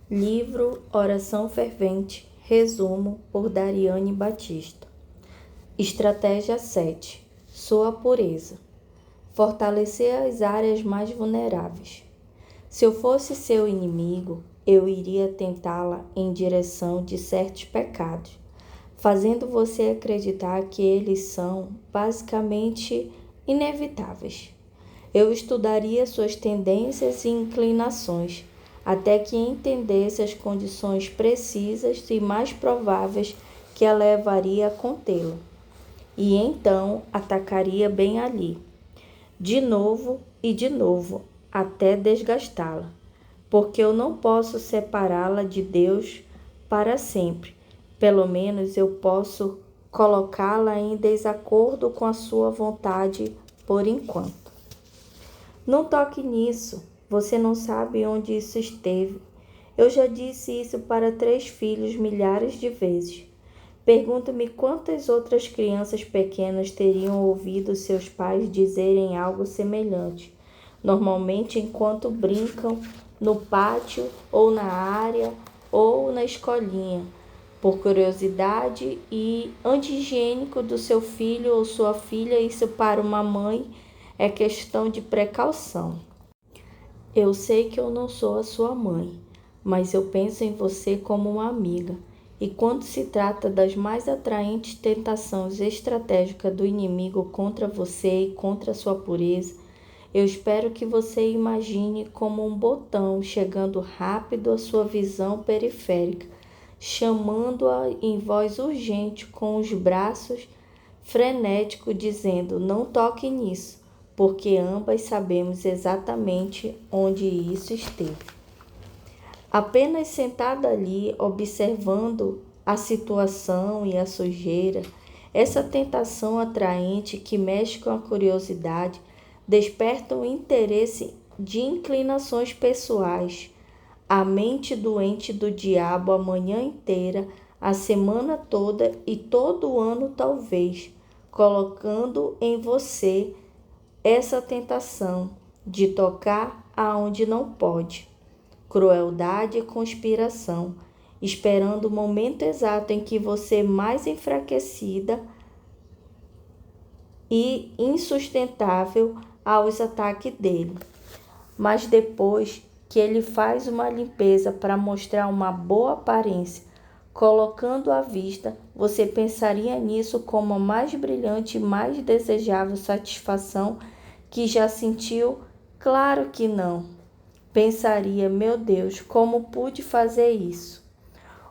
Livro Oração Fervente, resumo por Dariane Batista. Estratégia 7. Sua pureza. Fortalecer as áreas mais vulneráveis. Se eu fosse seu inimigo, eu iria tentá-la em direção de certos pecados, fazendo você acreditar que eles são basicamente inevitáveis. Eu estudaria suas tendências e inclinações, até que entendesse as condições precisas e mais prováveis que a levaria a contê-lo. E então atacaria bem ali, de novo e de novo, até desgastá-la, porque eu não posso separá-la de Deus para sempre. Pelo menos eu posso colocá-la em desacordo com a sua vontade por enquanto. Não toque nisso, você não sabe onde isso esteve. Eu já disse isso para 3 filhos milhares de vezes. Pergunto-me quantas outras crianças pequenas teriam ouvido seus pais dizerem algo semelhante, normalmente enquanto brincam no pátio ou na área ou na escolinha, por curiosidade e anti-higiênico do seu filho ou sua filha. Isso para uma mãe é questão de precaução. Eu sei que eu não sou a sua mãe, mas eu penso em você como uma amiga. E quando se trata das mais atraentes tentações estratégicas do inimigo contra você e contra a sua pureza, eu espero que você imagine como um botão chegando rápido à sua visão periférica, chamando-a em voz urgente com os braços frenéticos, dizendo: não toque nisso, porque ambas sabemos exatamente onde isso esteve. Apenas sentada ali, observando a situação e a sujeira, essa tentação atraente que mexe com a curiosidade desperta o interesse de inclinações pessoais. A mente doente do diabo a manhã inteira, a semana toda e todo o ano talvez, colocando em você essa tentação de tocar aonde não pode. Crueldade e conspiração, esperando o momento exato em que você, mais enfraquecida e insustentável aos ataques dele. Mas depois que ele faz uma limpeza para mostrar uma boa aparência, colocando à vista, você pensaria nisso como a mais brilhante e mais desejável satisfação que já sentiu? Claro que não. Pensaria: meu Deus, como pude fazer isso?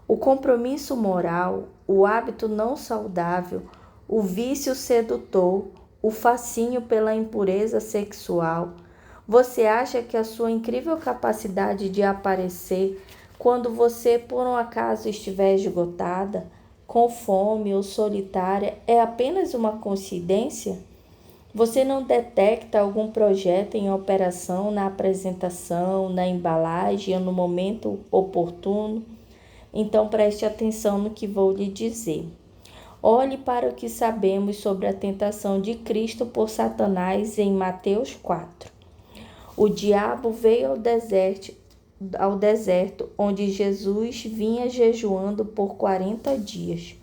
O compromisso moral, o hábito não saudável, o vício sedutor, o fascínio pela impureza sexual. Você acha que a sua incrível capacidade de aparecer quando você por um acaso estiver esgotada, com fome ou solitária, é apenas uma coincidência? Você não detecta algum projeto em operação na apresentação, na embalagem ou no momento oportuno? Então preste atenção no que vou lhe dizer. Olhe para o que sabemos sobre a tentação de Cristo por Satanás em Mateus 4. O diabo veio ao deserto, onde Jesus vinha jejuando por 40 dias.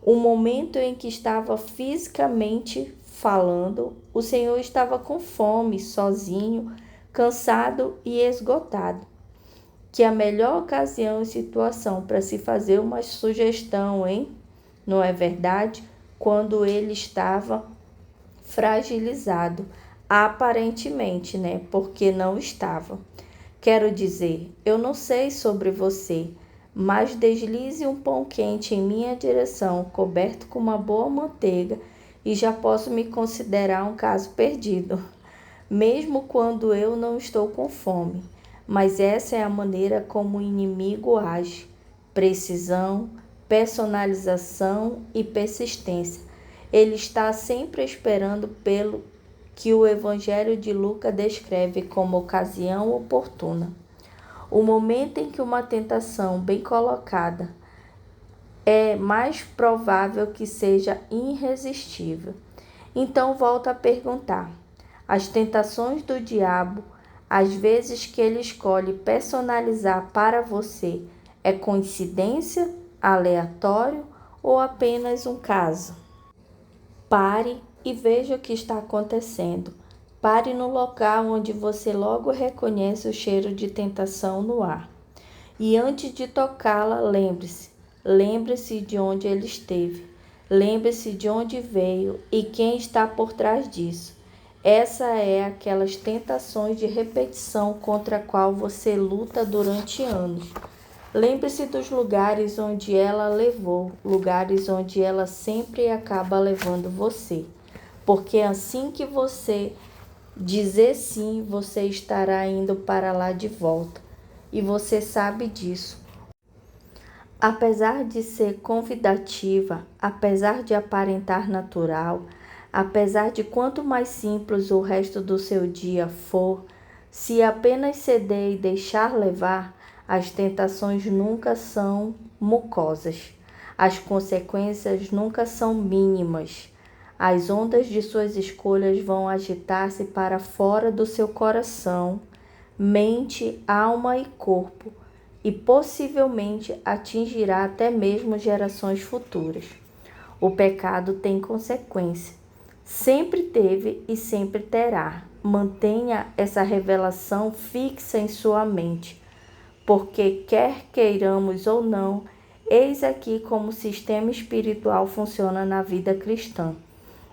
O momento em que estava fisicamente falando, o Senhor estava com fome, sozinho, cansado e esgotado. Que a melhor ocasião e situação para se fazer uma sugestão, hein? Não é verdade? Quando ele estava fragilizado, aparentemente, né? Porque não estava. Quero dizer, eu não sei sobre você, mas deslize um pão quente em minha direção, coberto com uma boa manteiga, e já posso me considerar um caso perdido, mesmo quando eu não estou com fome. Mas essa é a maneira como o inimigo age: precisão, personalização e persistência. Ele está sempre esperando pelo que o Evangelho de Lucas descreve como ocasião oportuna. O momento em que uma tentação bem colocada é mais provável que seja irresistível. Então volto a perguntar: as tentações do diabo Às vezes que ele escolhe personalizar para você é coincidência, aleatório ou apenas um caso? Pare e veja o que está acontecendo. Pare no local onde você logo reconhece o cheiro de tentação no ar. E antes de tocá-la, lembre-se de onde ele esteve. Lembre-se de onde veio e quem está por trás disso. Essa é aquelas tentações de repetição contra a qual você luta durante anos. Lembre-se dos lugares onde ela levou, lugares onde ela sempre acaba levando você. Porque assim que você dizer sim, você estará indo para lá de volta. E você sabe disso. Apesar de ser convidativa, apesar de aparentar natural, apesar de quanto mais simples o resto do seu dia for, se apenas ceder e deixar levar, as tentações nunca são mucosas. As consequências nunca são mínimas. As ondas de suas escolhas vão agitar-se para fora do seu coração, mente, alma e corpo, e possivelmente atingirá até mesmo gerações futuras. O pecado tem consequência. Sempre teve e sempre terá. Mantenha essa revelação fixa em sua mente, porque quer queiramos ou não, eis aqui como o sistema espiritual funciona na vida cristã.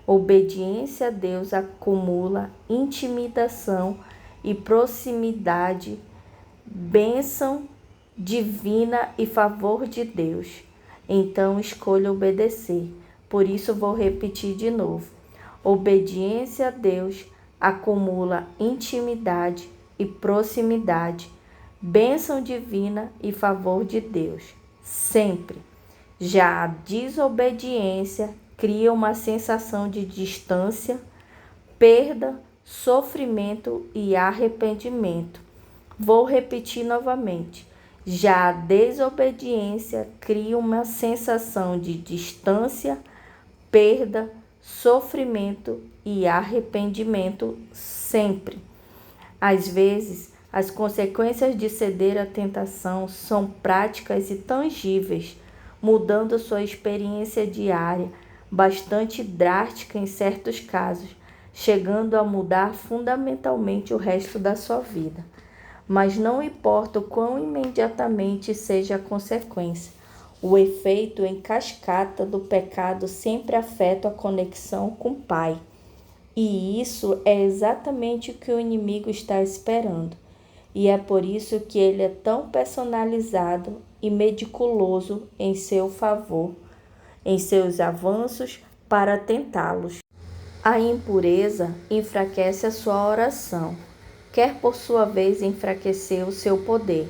Obediência a Deus acumula intimidação e proximidade, bênção divina e favor de Deus. Então escolha obedecer. Por isso vou repetir de novo. Obediência a Deus acumula intimidade e proximidade, bênção divina e favor de Deus. Sempre. Já a desobediência cria uma sensação de distância, perda, sofrimento e arrependimento. Vou repetir novamente. Já a desobediência cria uma sensação de distância, perda, sofrimento e arrependimento sempre. Às vezes, as consequências de ceder à tentação são práticas e tangíveis, mudando sua experiência diária, bastante drástica em certos casos, chegando a mudar fundamentalmente o resto da sua vida. Mas não importa o quão imediatamente seja a consequência, o efeito em cascata do pecado sempre afeta a conexão com o Pai. E isso é exatamente o que o inimigo está esperando. E é por isso que ele é tão personalizado e meticuloso em seu favor, em seus avanços para tentá-los. A impureza enfraquece a sua oração, quer por sua vez enfraquecer o seu poder.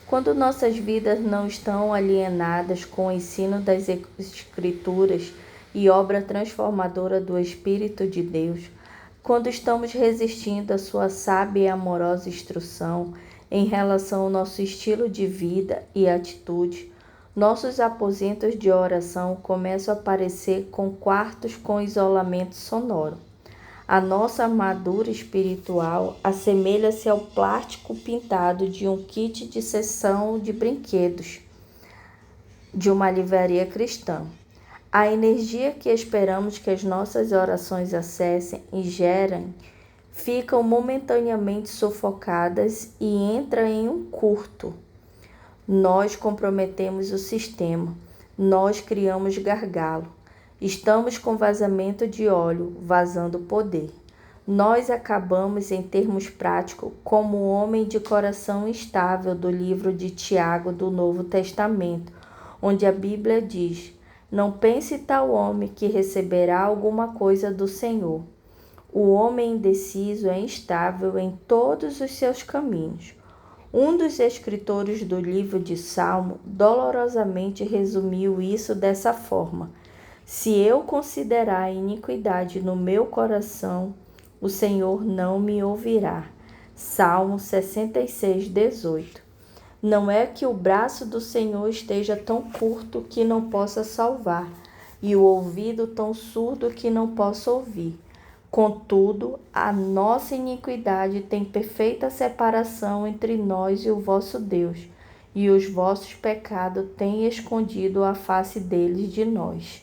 Quando nossas vidas não estão alienadas com o ensino das Escrituras e obra transformadora do Espírito de Deus, quando estamos resistindo à sua sábia e amorosa instrução em relação ao nosso estilo de vida e atitude, nossos aposentos de oração começam a parecer com quartos com isolamento sonoro. A nossa armadura espiritual assemelha-se ao plástico pintado de um kit de seção de brinquedos de uma livraria cristã. A energia que esperamos que as nossas orações acessem e gerem ficam momentaneamente sufocadas e entra em um curto. Nós comprometemos o sistema, nós criamos gargalo. Estamos com vazamento de óleo, vazando poder. Nós acabamos, em termos práticos, como o homem de coração instável do livro de Tiago do Novo Testamento, onde a Bíblia diz: não pense tal homem que receberá alguma coisa do Senhor. O homem indeciso é instável em todos os seus caminhos. Um dos escritores do livro de Salmo dolorosamente resumiu isso dessa forma: se eu considerar a iniquidade no meu coração, o Senhor não me ouvirá. Salmo 66:18. Não é que o braço do Senhor esteja tão curto que não possa salvar, e o ouvido tão surdo que não possa ouvir. Contudo, a nossa iniquidade tem perfeita separação entre nós e o vosso Deus, e os vossos pecados têm escondido a face deles de nós.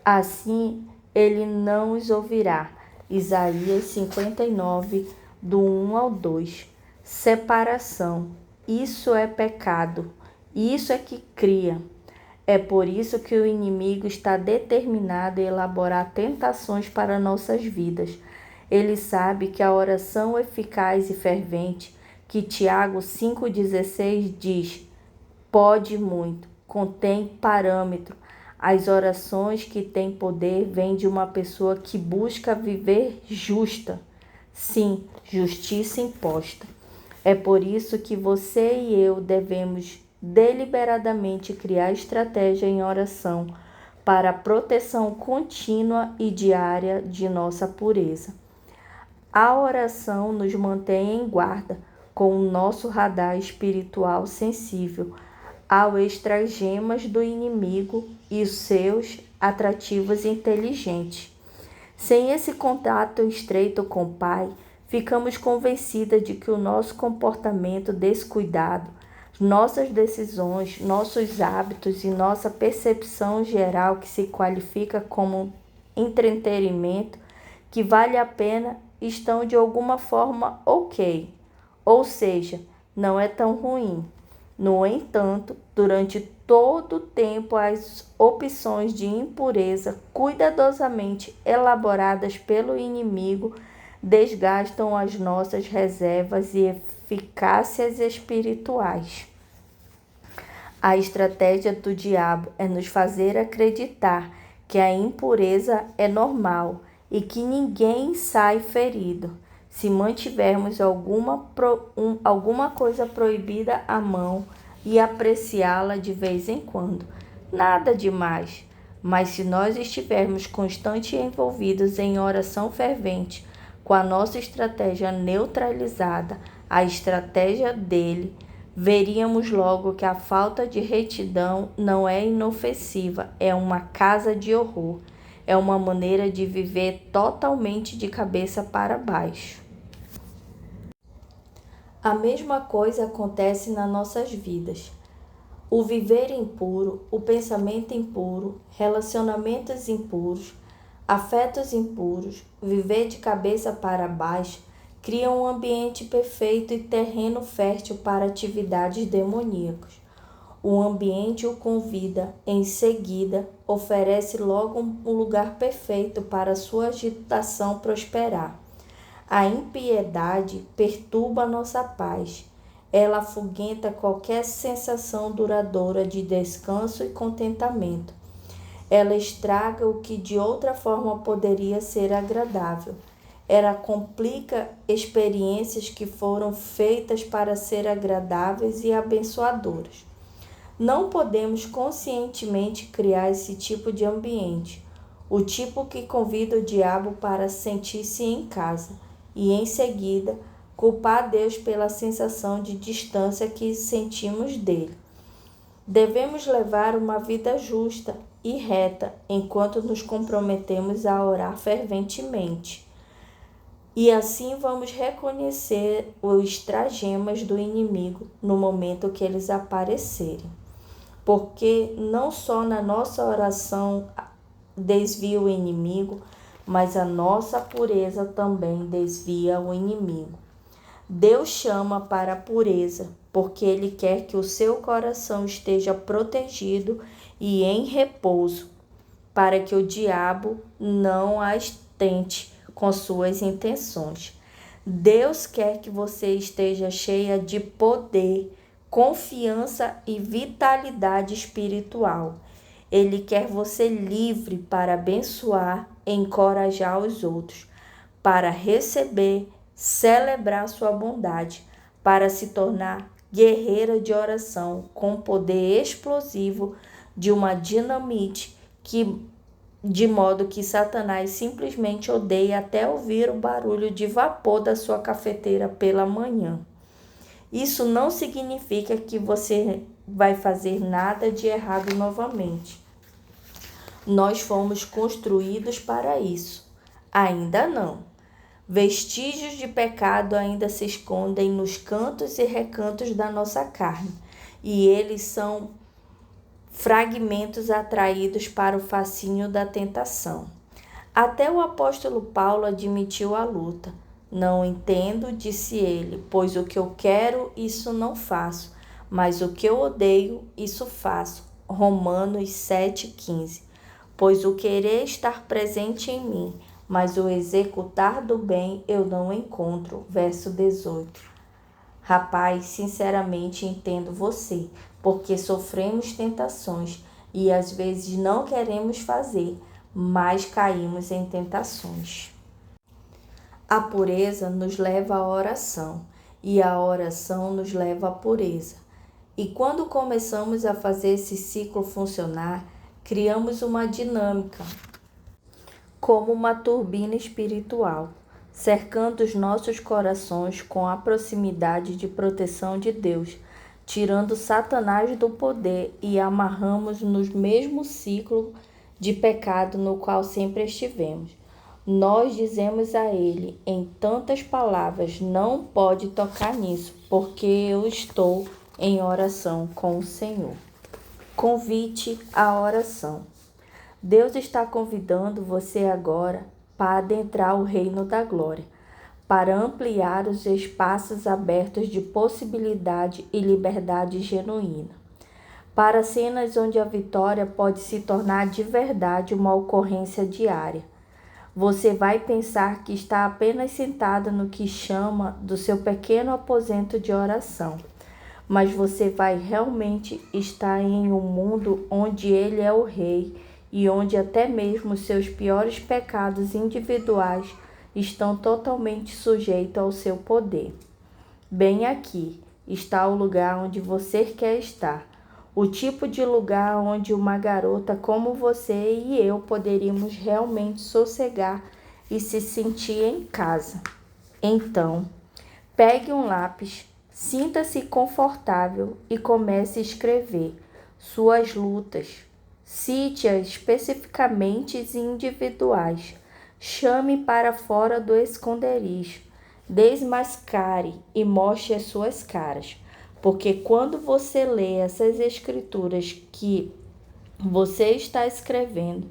Assim, ele não os ouvirá. Isaías 59, do 1 ao 2. Separação. Isso é pecado. Isso é que cria. É por isso que o inimigo está determinado a elaborar tentações para nossas vidas. Ele sabe que a oração eficaz e fervente, que Tiago 5,16 diz, pode muito, contém parâmetro. As orações que têm poder vêm de uma pessoa que busca viver justa. Sim, justiça imposta. É por isso que você e eu devemos deliberadamente criar estratégia em oração para a proteção contínua e diária de nossa pureza. A oração nos mantém em guarda com o nosso radar espiritual sensível ao estratagemas do inimigo e os seus atrativos inteligentes. Sem esse contato estreito com o Pai, ficamos convencidas de que o nosso comportamento descuidado, nossas decisões, nossos hábitos e nossa percepção geral que se qualifica como entretenimento, que vale a pena, estão de alguma forma ok, ou seja, não é tão ruim. No entanto, durante todo o tempo, as opções de impureza cuidadosamente elaboradas pelo inimigo desgastam as nossas reservas e eficácias espirituais. A estratégia do diabo é nos fazer acreditar que a impureza é normal e que ninguém sai ferido se mantivermos alguma coisa proibida à mão e apreciá-la de vez em quando. Nada demais, mas se nós estivermos constantemente envolvidos em oração fervente, com a nossa estratégia neutralizada, a estratégia dele, veríamos logo que a falta de retidão não é inofensiva, é uma casa de horror, é uma maneira de viver totalmente de cabeça para baixo. A mesma coisa acontece nas nossas vidas. O viver impuro, o pensamento impuro, relacionamentos impuros, afetos impuros, viver de cabeça para baixo, criam um ambiente perfeito e terreno fértil para atividades demoníacas. O ambiente o convida, em seguida, oferece logo um lugar perfeito para sua agitação prosperar. A impiedade perturba nossa paz. Ela afuguenta qualquer sensação duradoura de descanso e contentamento. Ela estraga o que de outra forma poderia ser agradável. Ela complica experiências que foram feitas para ser agradáveis e abençoadoras. Não podemos conscientemente criar esse tipo de ambiente, o tipo que convida o diabo para sentir-se em casa e, em seguida, culpar Deus pela sensação de distância que sentimos dele. Devemos levar uma vida justa e reta enquanto nos comprometemos a orar ferventemente. E assim vamos reconhecer os estratagemas do inimigo no momento que eles aparecerem. Porque não só na nossa oração desvia o inimigo, mas a nossa pureza também desvia o inimigo. Deus chama para a pureza, porque Ele quer que o seu coração esteja protegido e em repouso, para que o diabo não as tente com suas intenções. Deus quer que você esteja cheia de poder, confiança e vitalidade espiritual. Ele quer você livre para abençoar e encorajar os outros, para receber, celebrar sua bondade, para se tornar guerreira de oração com poder explosivo de uma dinamite de modo que Satanás simplesmente odeia até ouvir o barulho de vapor da sua cafeteira pela manhã. Isso não significa que você vai fazer nada de errado novamente. Nós fomos construídos para isso. Ainda não. Vestígios de pecado ainda se escondem nos cantos e recantos da nossa carne, e eles são fragmentos atraídos para o fascínio da tentação. Até o apóstolo Paulo admitiu a luta. Não entendo, disse ele, pois o que eu quero, isso não faço, mas o que eu odeio, isso faço. Romanos 7,15. Pois o querer estar presente em mim, mas o executar do bem eu não encontro. Verso 18. Rapaz, sinceramente entendo você, porque sofremos tentações e às vezes não queremos fazer, mas caímos em tentações. A pureza nos leva à oração e a oração nos leva à pureza. E quando começamos a fazer esse ciclo funcionar, criamos uma dinâmica, como uma turbina espiritual, cercando os nossos corações com a proximidade de proteção de Deus, tirando Satanás do poder e amarramos no mesmo ciclo de pecado no qual sempre estivemos. Nós dizemos a ele, em tantas palavras, não pode tocar nisso, porque eu estou em oração com o Senhor. Convite à oração. Deus está convidando você agora para adentrar o reino da glória, para ampliar os espaços abertos de possibilidade e liberdade genuína, para cenas onde a vitória pode se tornar de verdade uma ocorrência diária. Você vai pensar que está apenas sentada no que chama do seu pequeno aposento de oração, mas você vai realmente estar em um mundo onde Ele é o Rei e onde até mesmo seus piores pecados individuais estão totalmente sujeitos ao seu poder. Bem aqui está o lugar onde você quer estar, o tipo de lugar onde uma garota como você e eu poderíamos realmente sossegar e se sentir em casa. Então, pegue um lápis, sinta-se confortável e comece a escrever suas lutas. Cite-as especificamente e individuais. Chame para fora do esconderijo. Desmascare e mostre as suas caras. Porque quando você lê essas escrituras que você está escrevendo,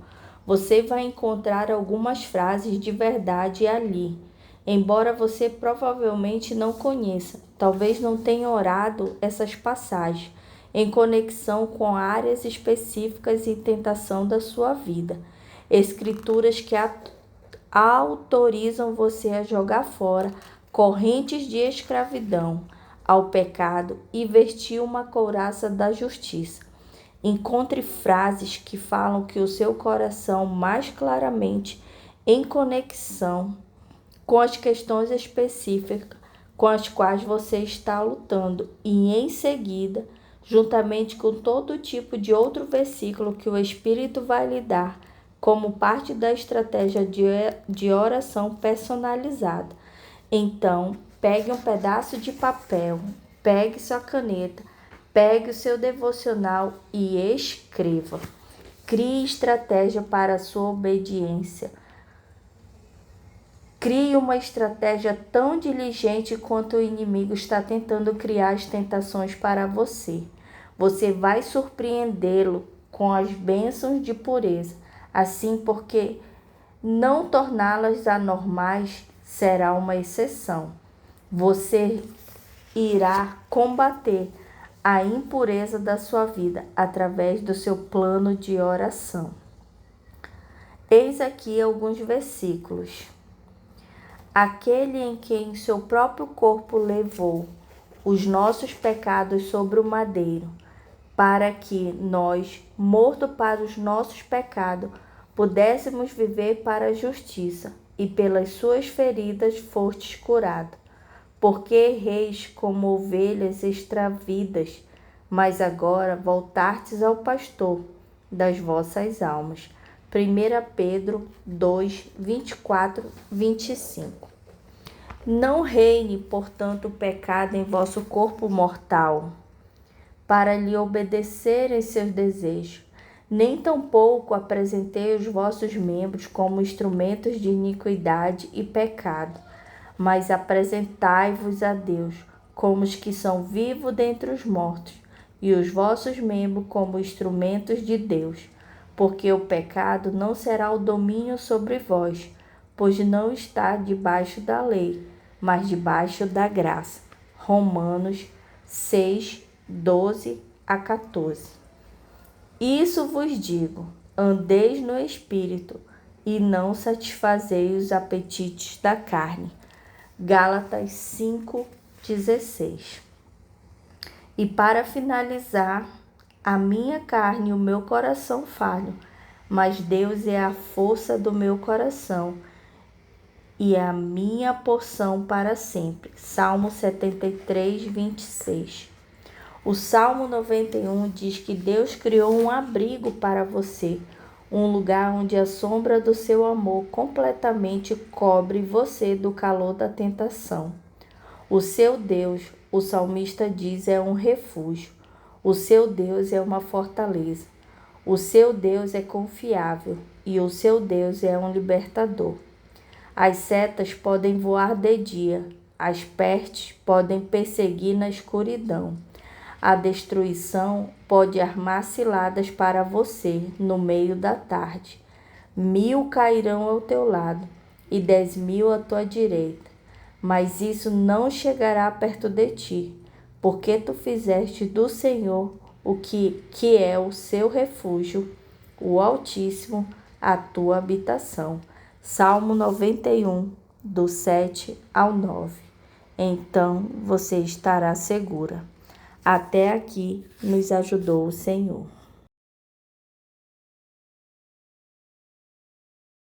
você vai encontrar algumas frases de verdade ali. Embora você provavelmente não conheça, talvez não tenha orado essas passagens em conexão com áreas específicas e tentação da sua vida. Escrituras que autorizam você a jogar fora correntes de escravidão ao pecado e vestir uma couraça da justiça. Encontre frases que falam que o seu coração mais claramente em conexão com as questões específicas com as quais você está lutando e em seguida, juntamente com todo tipo de outro versículo que o Espírito vai lhe dar como parte da estratégia de oração personalizada. Então, pegue um pedaço de papel, pegue sua caneta, pegue o seu devocional e escreva. Crie estratégia para a sua obediência. Crie uma estratégia tão diligente quanto o inimigo está tentando criar as tentações para você. Você vai surpreendê-lo com as bênçãos de pureza, assim porque não torná-las anormais será uma exceção. Você irá combater a impureza da sua vida através do seu plano de oração. Eis aqui alguns versículos. Aquele em quem seu próprio corpo levou os nossos pecados sobre o madeiro, para que nós, mortos para os nossos pecados, pudéssemos viver para a justiça, e pelas suas feridas fostes curado. Porque erreis como ovelhas extravidas, mas agora voltastes ao pastor das vossas almas. 1 Pedro 2, 24, 25. Não reine, portanto, o pecado em vosso corpo mortal, para lhe obedecerem seus desejos. Nem tampouco apresentei os vossos membros como instrumentos de iniquidade e pecado, mas apresentai-vos a Deus como os que são vivos dentre os mortos, e os vossos membros como instrumentos de Deus, porque o pecado não será o domínio sobre vós, pois não está debaixo da lei, mas debaixo da graça. Romanos 6, 12 a 14. Isso vos digo, andeis no Espírito, e não satisfazeis os apetites da carne. Gálatas 5:16. E para finalizar, a minha carne e o meu coração falham, mas Deus é a força do meu coração e a minha porção para sempre. Salmo 73:26. O Salmo 91 diz que Deus criou um abrigo para você, um lugar onde a sombra do seu amor completamente cobre você do calor da tentação. O seu Deus, o salmista diz, é um refúgio. O seu Deus é uma fortaleza. O seu Deus é confiável e o seu Deus é um libertador. As setas podem voar de dia, as pestes podem perseguir na escuridão. A destruição pode armar ciladas para você no meio da tarde. 1000 cairão ao teu lado e 10.000 à tua direita, mas isso não chegará perto de ti, porque tu fizeste do Senhor, que é o seu refúgio, o Altíssimo, a tua habitação. Salmo 91, do 7 ao 9. Então você estará segura. Até aqui nos ajudou o Senhor.